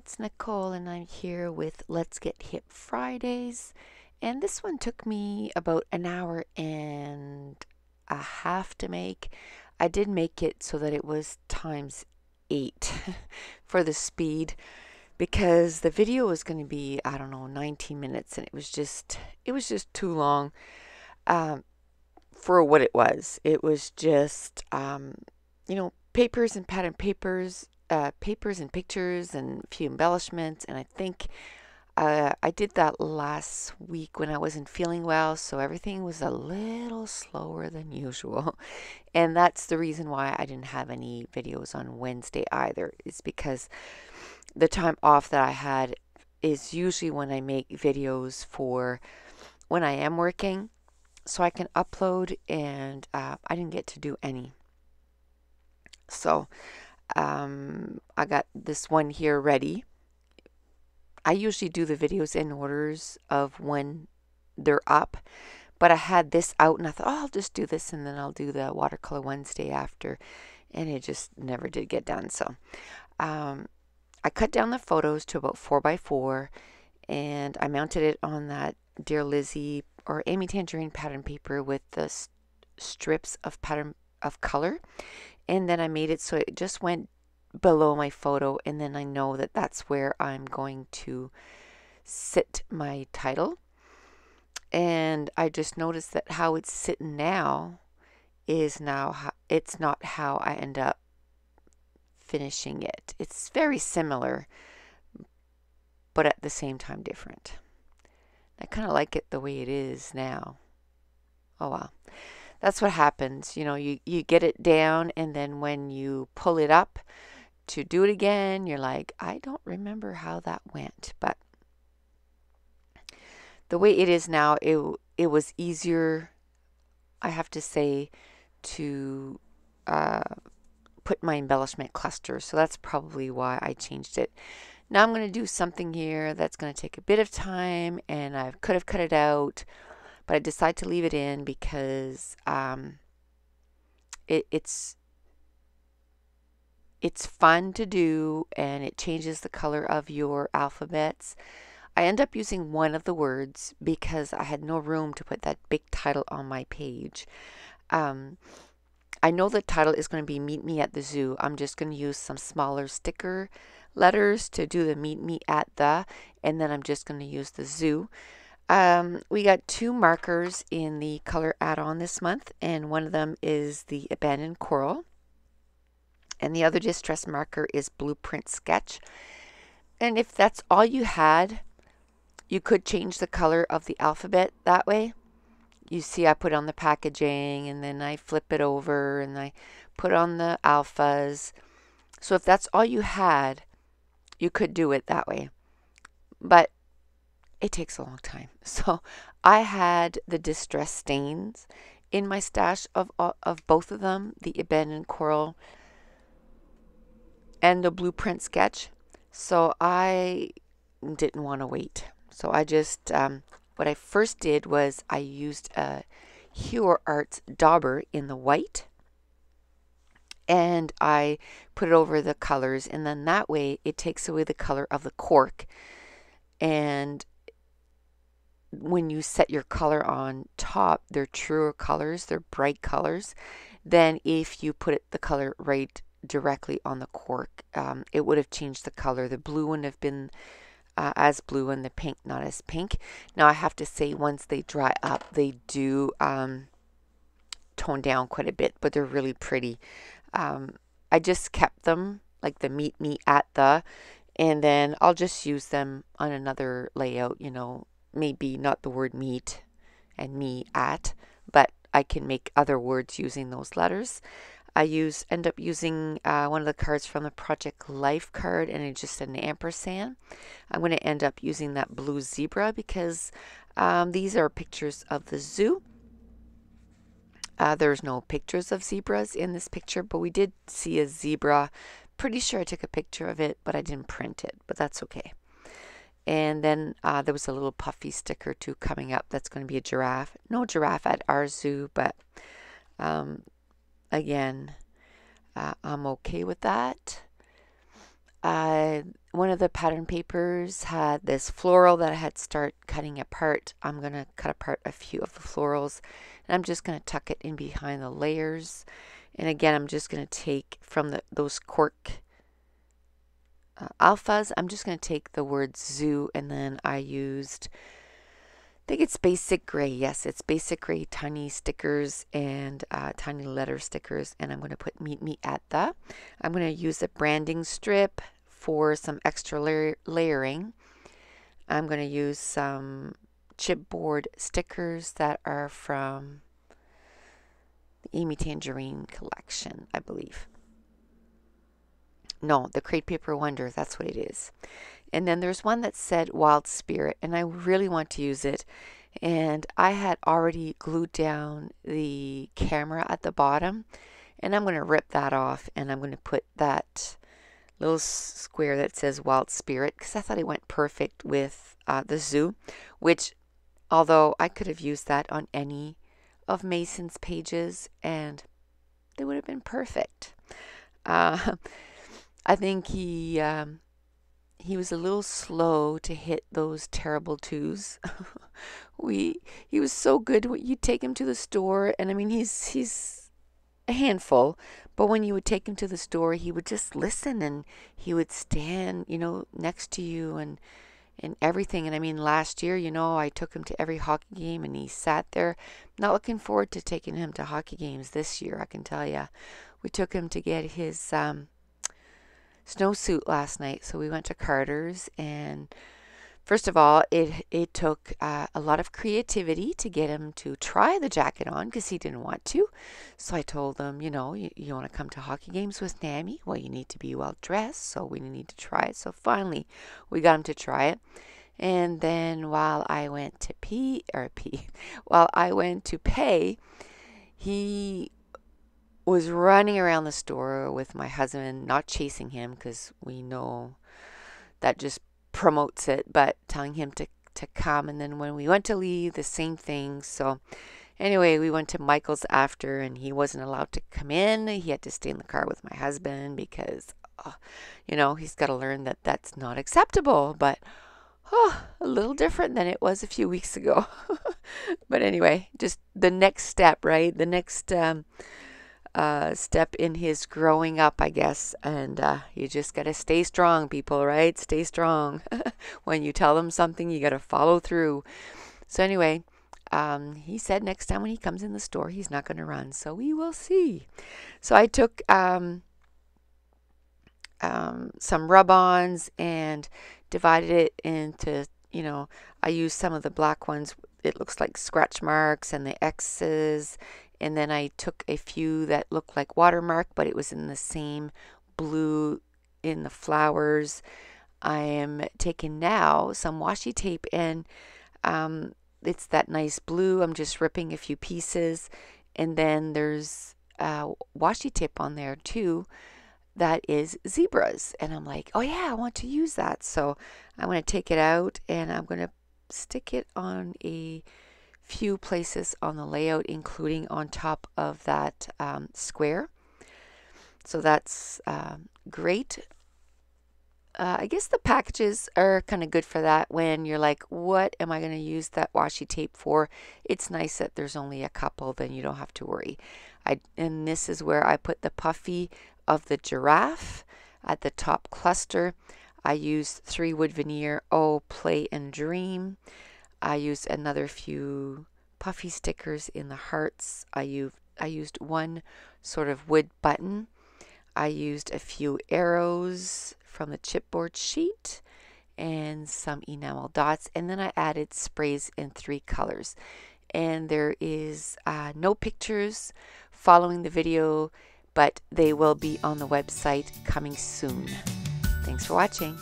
it's Nicole and I'm here with Let's Get Hip Fridays. And this one took me about an hour and a half to make. I did make it so that it was times 8 for the speed because the video was going to be, I don't know, 19 minutes and it was just too long for what it was. It was just papers and pattern papers, papers and pictures and a few embellishments. And I think I did that last week when I wasn't feeling well, so everything was a little slower than usual. And that's the reason why I didn't have any videos on Wednesday either, is because the time off that I had is usually when I make videos for when I am working, so I can upload, and I didn't get to do any. So I got this one here ready. I usually do the videos in orders of when they're up, but I had this out and I thought, oh, I'll just do this and then I'll do the watercolor Wednesday after, and it just never did get done. So I cut down the photos to about 4x4 and I mounted it on that Dear Lizzie or Amy Tangerine pattern paper with the strips of pattern of color, and then I made it so it just went below my photo, and then I know that that's where I'm going to sit my title. And I just noticed that how it's sitting now is it's not how I end up finishing it. It's very similar, but at the same time different. I kind of like it the way it is now. Oh well. That's what happens. You get it down, and then when you pull it up to do it again, you're like, I don't remember how that went. But the way it is now, it was easier, I have to say, to put my embellishment cluster. So that's probably why I changed it. Now I'm going to do something here that's going to take a bit of time, and I could have cut it out, but I decided to leave it in because it's fun to do, and it changes the color of your alphabets. I end up using one of the words because I had no room to put that big title on my page. I know the title is going to be Meet Me at the Zoo. I'm just going to use some smaller sticker letters to do the Meet Me at the, and then I'm just going to use the zoo. We got 2 markers in the color add-on this month, and one of them is the Abandoned Coral, and the other distress marker is Blueprint Sketch. And if that's all you had, you could change the color of the alphabet that way. You see I put on the packaging, and then I flip it over and I put on the alphas. So if that's all you had, you could do it that way. But it takes a long time. So I had the distress stains in my stash of both of them, the Abandoned Coral and the Blueprint Sketch. So I didn't want to wait. So I just, what I first did was I used a Hero Arts dauber in the white, and I put it over the colors, and then that way it takes away the color of the cork. And when you set your color on top, they're truer colors, they're bright colors, than if you put the color right directly on the cork. It would have changed the color. The blue wouldn't have been as blue, and the pink not as pink. Now I have to say, once they dry up, they do tone down quite a bit, but they're really pretty. I just kept them like the Meet Me at the, and then I'll just use them on another layout, maybe not the word meet and me at, but I can make other words using those letters. I end up using one of the cards from the Project Life card, and it's just an ampersand. I'm going to end up using that blue zebra because these are pictures of the zoo. There's no pictures of zebras in this picture, but we did see a zebra. Pretty sure I took a picture of it, but I didn't print it, but that's okay. And then there was a little puffy sticker too coming up. That's going to be a giraffe. No giraffe at our zoo, but again, I'm okay with that. One of the pattern papers had this floral that I had to start cutting apart. I'm going to cut apart a few of the florals, and I'm just going to tuck it in behind the layers. And again, I'm just going to take from those cork alphas, I'm just going to take the word zoo, and then I used, I think it's basic gray. Yes, it's basic gray tiny stickers and tiny letter stickers, and I'm going to put meet me at the. I'm going to use a branding strip for some extra layering. I'm going to use some chipboard stickers that are from the Amy Tangerine collection, I believe. No, the Crate Paper Wonder, that's what it is. And then there's one that said Wild Spirit, and I really want to use it. And I had already glued down the camera at the bottom, and I'm going to rip that off, and I'm going to put that little square that says Wild Spirit, because I thought it went perfect with the zoo, which, although I could have used that on any of Mason's pages, and they would have been perfect. I think he was a little slow to hit those terrible twos. He was so good. You take him to the store, and I mean he's a handful, but when you would take him to the store, he would just listen, and he would stand, next to you and everything. And I mean, last year, I took him to every hockey game, and he sat there. Not looking forward to taking him to hockey games this year, I can tell you. We took him to get his snowsuit last night, so we went to Carter's, and first of all, it took a lot of creativity to get him to try the jacket on, because he didn't want to. So I told him, you want to come to hockey games with Nammy? Well, you need to be well dressed, so we need to try it. So finally we got him to try it. And then while I went to pay, he was running around the store with my husband, not chasing him, because we know that just promotes it, but telling him to come. And then when we went to leave, the same thing. So anyway, we went to Michael's after, and he wasn't allowed to come in. He had to stay in the car with my husband, because he's got to learn that that's not acceptable. But a little different than it was a few weeks ago. But anyway, just the next step, right? The next step in his growing up, I guess. And you just got to stay strong, people, right? Stay strong. When you tell them something, you got to follow through. So anyway, he said next time when he comes in the store, he's not going to run. So we will see. So I took some rub-ons and divided it into, I used some of the black ones. It looks like scratch marks and the X's. And then I took a few that looked like watermark, but it was in the same blue in the flowers. I am taking now some washi tape, and it's that nice blue. I'm just ripping a few pieces, and then there's washi tape on there too that is zebras. And I'm like, oh yeah, I want to use that. So I'm going to take it out, and I'm going to stick it on a few places on the layout, including on top of that square. So that's great. I guess the packages are kind of good for that. When you're like, what am I going to use that washi tape for? It's nice that there's only a couple, then you don't have to worry. And this is where I put the puffy of the giraffe at the top cluster. I used 3 wood veneer, play and dream. I used another few puffy stickers in the hearts. I used one sort of wood button. I used a few arrows from the chipboard sheet and some enamel dots, and then I added sprays in 3 colors. And there is no pictures following the video, but they will be on the website coming soon. Thanks for watching.